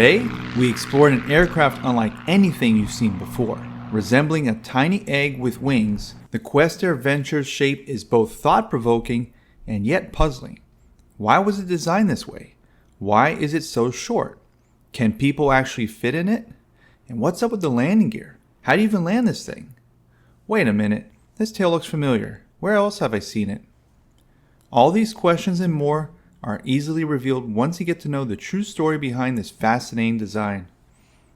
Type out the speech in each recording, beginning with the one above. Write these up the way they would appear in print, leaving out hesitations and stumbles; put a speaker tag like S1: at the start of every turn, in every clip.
S1: Today, we explored an aircraft unlike anything you've seen before. Resembling a tiny egg with wings, the Questair Venture's shape is both thought-provoking and yet puzzling. Why was it designed this way? Why is it so short? Can people actually fit in it? And what's up with the landing gear? How do you even land this thing? Wait a minute, this tail looks familiar. Where else have I seen it? All these questions and more are easily revealed once you get to know the true story behind this fascinating design.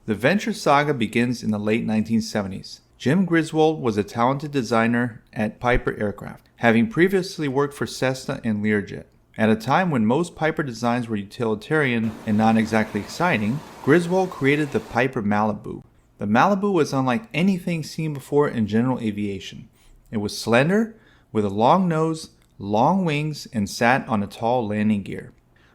S1: The Venture saga begins in the late 1970s. Jim Griswold was a talented designer at Piper Aircraft, having previously worked for Cessna and Learjet. At a time when most Piper designs were utilitarian and not exactly exciting, Griswold created the Piper Malibu. The Malibu was unlike anything seen before in general aviation. It was slender, with a long nose, long wings, and sat on a tall landing gear.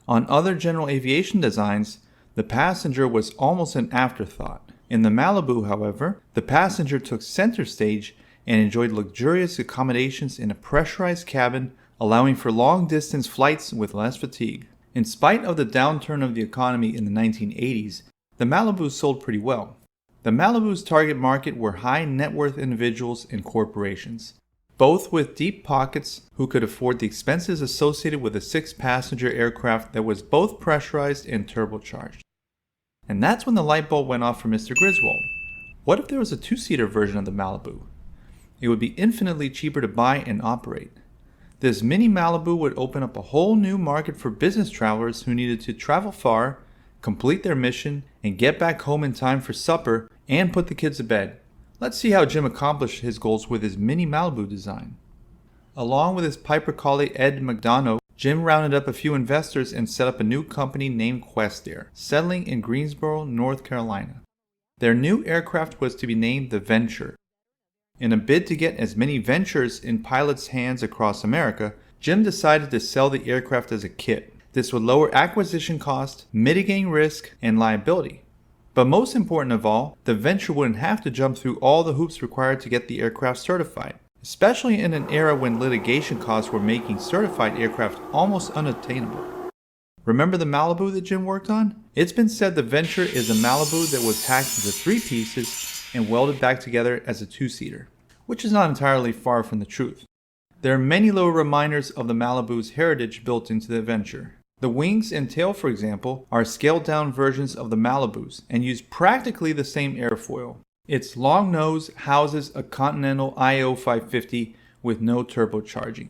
S1: On other general aviation designs, the passenger was almost an afterthought. In the Malibu, however, the passenger took center stage and enjoyed luxurious accommodations in a pressurized cabin, allowing for long-distance flights with less fatigue. In spite of the downturn of the economy in the 1980s, the Malibu sold pretty well. The Malibu's target market were high net worth individuals and corporations, both with deep pockets who could afford the expenses associated with a 6-passenger aircraft that was both pressurized and turbocharged. And that's when the light bulb went off for Mr. Griswold. What if there was a 2-seater version of the Malibu? It would be infinitely cheaper to buy and operate. This mini Malibu would open up a whole new market for business travelers who needed to travel far, complete their mission, and get back home in time for supper and put the kids to bed. Let's see how Jim accomplished his goals with his mini Malibu design. Along with his Piper colleague Ed McDonough, Jim rounded up a few investors and set up a new company named Questair, settling in Greensboro, North Carolina. Their new aircraft was to be named the Venture. In a bid to get as many Ventures in pilots' hands across America, Jim decided to sell the aircraft as a kit. This would lower acquisition cost, mitigating risk, and liability. But most important of all, the Venture wouldn't have to jump through all the hoops required to get the aircraft certified, especially in an era when litigation costs were making certified aircraft almost unattainable. Remember the Malibu that Jim worked on? It's been said the Venture is a Malibu that was hacked into 3 pieces and welded back together as a 2-seater, which is not entirely far from the truth. There are many little reminders of the Malibu's heritage built into the Venture. The wings and tail, for example, are scaled-down versions of the Malibus and use practically the same airfoil. Its long nose houses a Continental IO 550 with no turbocharging.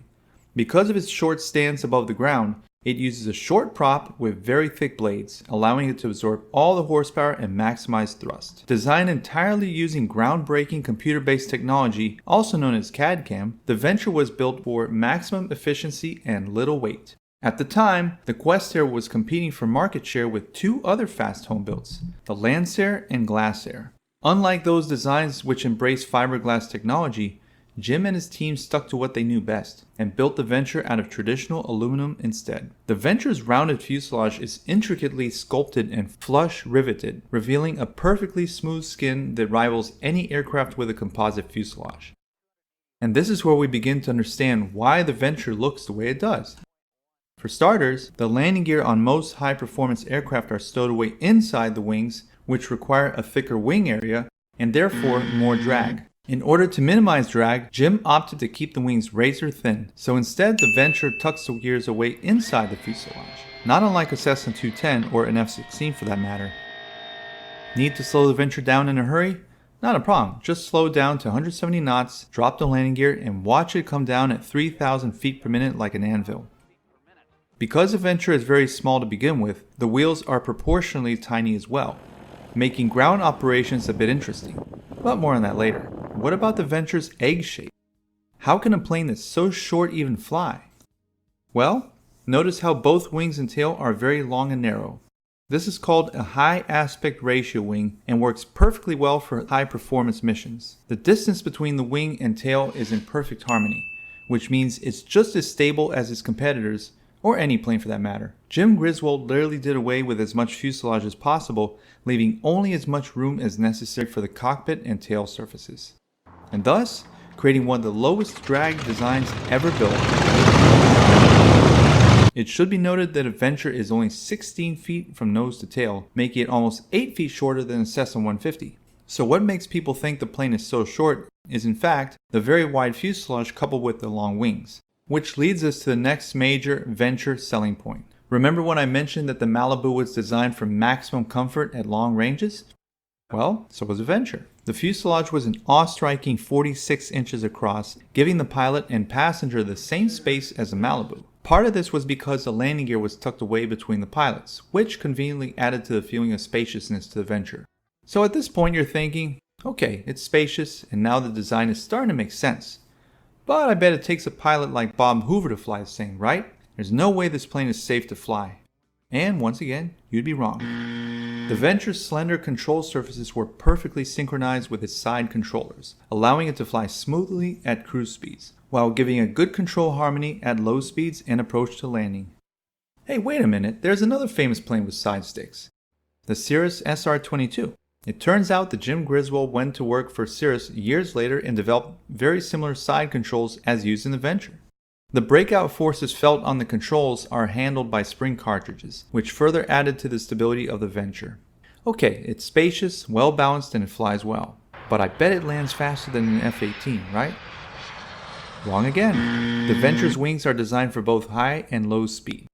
S1: Because of its short stance above the ground, it uses a short prop with very thick blades, allowing it to absorb all the horsepower and maximize thrust. Designed entirely using groundbreaking computer-based technology, also known as CAD/CAM, the Venture was built for maximum efficiency and little weight. At the time, the Questair was competing for market share with 2 other fast home builds, the Landsair and Glassair. Unlike those designs which embraced fiberglass technology, Jim and his team stuck to what they knew best and built the Venture out of traditional aluminum instead. The Venture's rounded fuselage is intricately sculpted and flush riveted, revealing a perfectly smooth skin that rivals any aircraft with a composite fuselage. And this is where we begin to understand why the Venture looks the way it does. For starters, the landing gear on most high-performance aircraft are stowed away inside the wings, which require a thicker wing area and therefore more drag. In order to minimize drag, Jim opted to keep the wings razor thin, so instead the Venture tucks the gears away inside the fuselage, not unlike a Cessna 210 or an F-16 for that matter. Need to slow the Venture down in a hurry? Not a problem, just slow down to 170 knots, drop the landing gear, and watch it come down at 3,000 feet per minute like an anvil. Because the Venture is very small to begin with, the wheels are proportionally tiny as well, making ground operations a bit interesting. But more on that later. What about the Venture's egg shape? How can a plane that's so short even fly? Well, notice how both wings and tail are very long and narrow. This is called a high aspect ratio wing and works perfectly well for high performance missions. The distance between the wing and tail is in perfect harmony, which means it's just as stable as its competitors, or any plane for that matter. Jim Griswold literally did away with as much fuselage as possible, leaving only as much room as necessary for the cockpit and tail surfaces, and thus creating one of the lowest drag designs ever built. It should be noted that a Venture is only 16 feet from nose to tail, making it almost 8 feet shorter than a Cessna 150. So what makes people think the plane is so short is in fact the very wide fuselage coupled with the long wings. Which leads us to the next major Venture selling point. Remember when I mentioned that the Malibu was designed for maximum comfort at long ranges? Well, so was a Venture. The fuselage was an awe-striking 46 inches across, giving the pilot and passenger the same space as a Malibu. Part of this was because the landing gear was tucked away between the pilots, which conveniently added to the feeling of spaciousness to the Venture. So at this point you're thinking, okay, it's spacious and now the design is starting to make sense. But I bet it takes a pilot like Bob Hoover to fly this thing, right? There's no way this plane is safe to fly. And once again, you'd be wrong. The Venture's slender control surfaces were perfectly synchronized with its side controllers, allowing it to fly smoothly at cruise speeds, while giving a good control harmony at low speeds and approach to landing. Hey, wait a minute, there's another famous plane with side sticks. The Cirrus SR-22. It turns out that Jim Griswold went to work for Cirrus years later and developed very similar side controls as used in the Venture. The breakout forces felt on the controls are handled by spring cartridges, which further added to the stability of the Venture. Okay, it's spacious, well balanced, and it flies well. But I bet it lands faster than an F-18, right? Wrong again. The Venture's wings are designed for both high and low speed.